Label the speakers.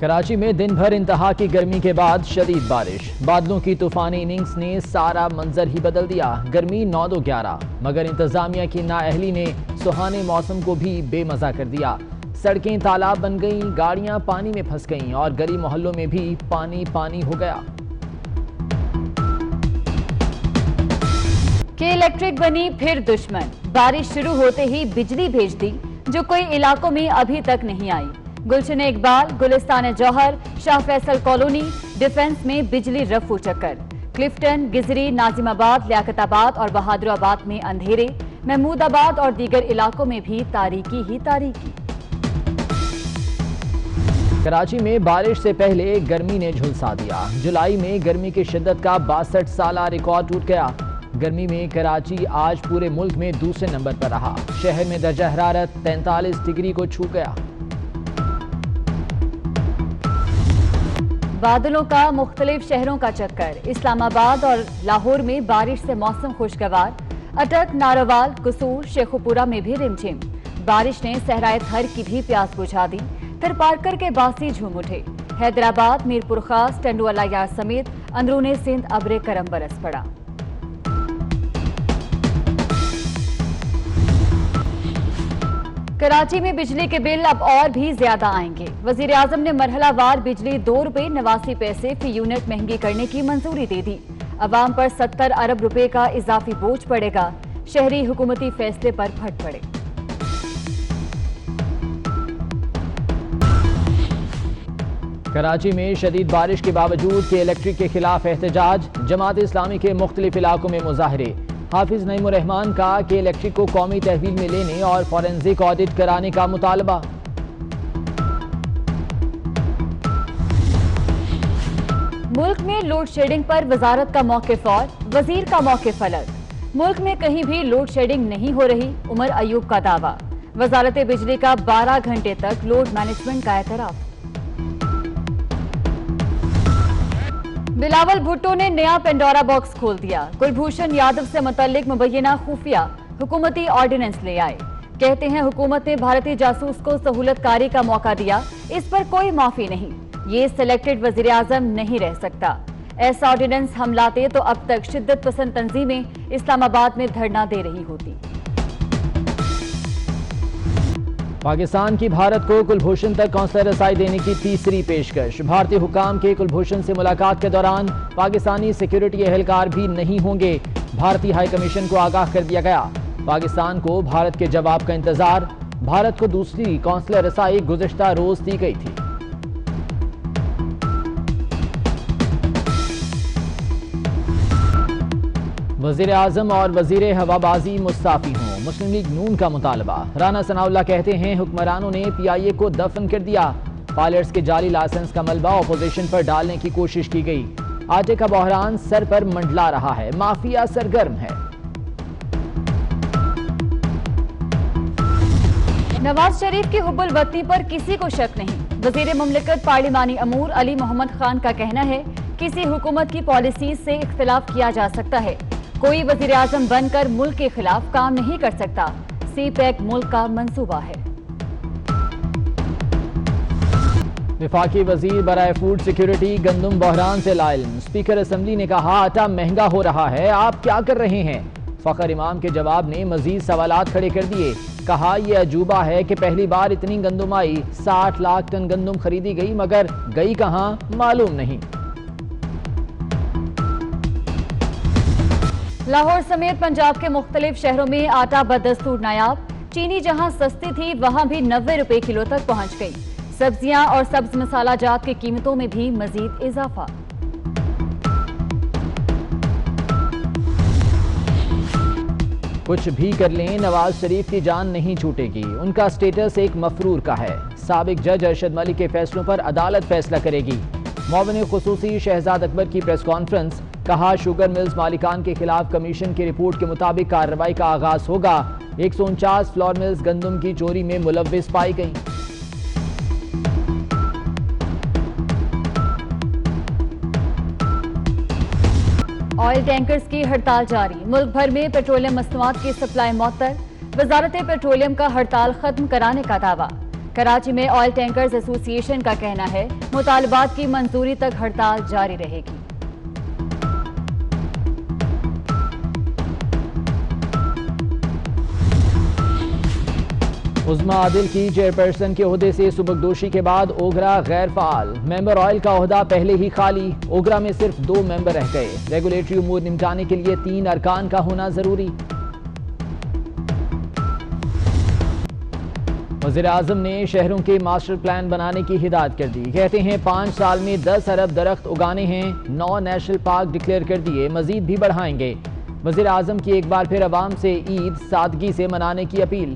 Speaker 1: کراچی میں دن بھر انتہا کی گرمی کے بعد شدید بارش، بادلوں کی طوفانی اننگز نے سارا منظر ہی بدل دیا۔ گرمی 9-11 مگر انتظامیہ کی نااہلی نے سہانے موسم کو بھی بے مزہ کر دیا۔ سڑکیں تالاب بن گئیں، گاڑیاں پانی میں پھنس گئیں اور گلی محلوں میں بھی پانی پانی ہو گیا۔
Speaker 2: کہ الیکٹرک بنی پھر دشمن، بارش شروع ہوتے ہی بجلی بھیج دی جو کوئی علاقوں میں ابھی تک نہیں آئی۔ گلشن اقبال، گلستان جوہر، شاہ فیصل کالونی، ڈیفنس میں بجلی رفو چکر، کلفٹن، گزری، ناظم آباد، لیاقت آباد اور بہادر آباد میں اندھیرے، محمود آباد اور دیگر علاقوں میں بھی تاریکی ہی تاریکی۔
Speaker 1: کراچی میں بارش سے پہلے گرمی نے جھلسا دیا۔ جولائی میں گرمی کی شدت کا 62 سالہ ریکارڈ ٹوٹ گیا۔ گرمی میں کراچی آج پورے ملک میں دوسرے نمبر پر رہا۔ شہر میں درجہ حرارت 43 ڈگری کو چھو گیا۔
Speaker 2: بادلوں کا مختلف شہروں کا چکر، اسلام آباد اور لاہور میں بارش سے موسم خوشگوار، اٹک، ناروال، قصور، شیخوپورہ میں بھی رمجھم۔ بارش نے صحرائے تھر کی بھی پیاس بجھا دی، پھر پارکر کے باسی جھوم اٹھے۔ حیدرآباد، میرپور خاص، ٹنڈوالا یار سمیت اندرون سندھ ابر کرم برس پڑا۔ کراچی میں بجلی کے بل اب اور بھی زیادہ آئیں گے۔ وزیر اعظم نے مرحلہ وار بجلی ₹2.89 فی یونٹ مہنگی کرنے کی منظوری دے دی۔ عوام پر 70 ارب روپے کا اضافی بوجھ پڑے گا۔ شہری حکومتی فیصلے پر پھٹ پڑے۔
Speaker 1: کراچی میں شدید بارش کے باوجود کہ الیکٹرک کے خلاف احتجاج، جماعت اسلامی کے مختلف علاقوں میں مظاہرے۔ حافظ نعیم الرحمان کا کہ الیکٹرک کو قومی تحویل میں لینے اور فورنزک آڈٹ کرانے کا مطالبہ۔
Speaker 2: ملک میں لوڈ شیڈنگ پر وزارت کا موقف اور وزیر کا موقف الگ۔ ملک میں کہیں بھی لوڈ شیڈنگ نہیں ہو رہی، عمر ایوب کا دعویٰ۔ وزارت بجلی کا 12 گھنٹے تک لوڈ مینجمنٹ کا اعتراف۔ بلاول بھٹو نے نیا پینڈورا باکس کھول دیا۔ کلبھوشن یادو سے متعلق مبینہ خفیہ حکومتی آرڈیننس لے آئے۔ کہتے ہیں حکومت نے بھارتی جاسوس کو سہولت کاری کا موقع دیا، اس پر کوئی معافی نہیں۔ یہ سلیکٹڈ وزیر اعظم نہیں رہ سکتا۔ ایسا آرڈیننس ہم لاتے تو اب تک شدت پسند تنظیمیں اسلام آباد میں دھرنا دے رہی ہوتی۔
Speaker 1: پاکستان کی بھارت کو کلبھوشن تک قونصلر رسائی دینے کی تیسری پیشکش۔ بھارتی حکام کے کلبھوشن سے ملاقات کے دوران پاکستانی سیکیورٹی اہلکار بھی نہیں ہوں گے۔ بھارتی ہائی کمیشن کو آگاہ کر دیا گیا۔ پاکستان کو بھارت کے جواب کا انتظار۔ بھارت کو دوسری قونصلر رسائی گزشتہ روز دی گئی تھی۔ وزیر اعظم اور وزیر ہوابازی مستعفی ہوں، مسلم لیگ نون کا مطالبہ۔ رانا ثناء اللہ کہتے ہیں حکمرانوں نے PIA کو دفن کر دیا۔ پائلٹس کے جعلی لائسنس کا ملبہ اپوزیشن پر ڈالنے کی کوشش کی گئی۔ آٹے کا بحران سر پر منڈلا رہا ہے، مافیا سرگرم ہے۔
Speaker 2: نواز شریف کی حب الوطنی پر کسی کو شک نہیں۔ وزیر مملکت پارلیمانی امور علی محمد خان کا کہنا ہے کسی حکومت کی پالیسیز سے اختلاف کیا جا سکتا ہے، کوئی وزیر اعظم بن کر ملک کے خلاف کام نہیں کر سکتا۔ سی پیک ملک کا منصوبہ ہے۔
Speaker 1: وفاقی وزیر برائے فوڈ سیکیورٹی گندم بحران سے لا علم۔ اسپیکر اسمبلی نے کہا آٹا مہنگا ہو رہا ہے، آپ کیا کر رہے ہیں؟ فخر امام کے جواب نے مزید سوالات کھڑے کر دیے۔ کہا یہ عجوبہ ہے کہ پہلی بار اتنی گندم آئی، 60 لاکھ ٹن گندم خریدی گئی مگر گئی کہاں معلوم نہیں۔
Speaker 2: لاہور سمیت پنجاب کے مختلف شہروں میں آٹا بدستور نایاب۔ چینی جہاں سستی تھی وہاں بھی 90 روپے کلو تک پہنچ گئی۔ سبزیاں اور سبز مسالہ جات کی قیمتوں میں بھی مزید اضافہ۔
Speaker 1: کچھ بھی کر لیں نواز شریف کی جان نہیں چھوٹے گی، ان کا سٹیٹس ایک مفرور کا ہے۔ سابق جج ارشد ملک کے فیصلوں پر عدالت فیصلہ کرے گی۔ معاون خصوصی شہزاد اکبر کی پریس کانفرنس، کہا شوگر ملز مالکان کے خلاف کمیشن کی رپورٹ کے مطابق کارروائی کا آغاز ہوگا۔ 149 فلور ملز گندم کی چوری میں ملوث پائی گئیں۔
Speaker 2: آئل ٹینکرز کی ہڑتال جاری، ملک بھر میں پیٹرولیم مصنوعات کی سپلائی معطل۔ وزارت پیٹرولیم کا ہڑتال ختم کرانے کا دعویٰ۔ کراچی میں آئل ٹینکرز ایسوسی ایشن کا کہنا ہے مطالبات کی منظوری تک ہڑتال جاری رہے گی۔
Speaker 1: عظمیٰ عادل کی چیئرپرسن کے عہدے سے سبکدوشی کے بعد اوگرا غیر فعال، ممبر آئل کا عہدہ پہلے ہی خالی، اوگرا میں صرف 2 ممبر رہ گئے، ریگولیٹری امور نمٹانے کے لیے 3 ارکان کا ہونا ضروری۔ وزیر اعظم نے شہروں کے ماسٹر پلان بنانے کی ہدایت کر دی، کہتے ہیں 5 سال میں 10 ارب درخت اگانے ہیں، 9 نیشنل پارک ڈکلیئر کر دیے، مزید بھی بڑھائیں گے۔ وزیر اعظم کی ایک بار پھر عوام سے عید سادگی سے منانے کی اپیل۔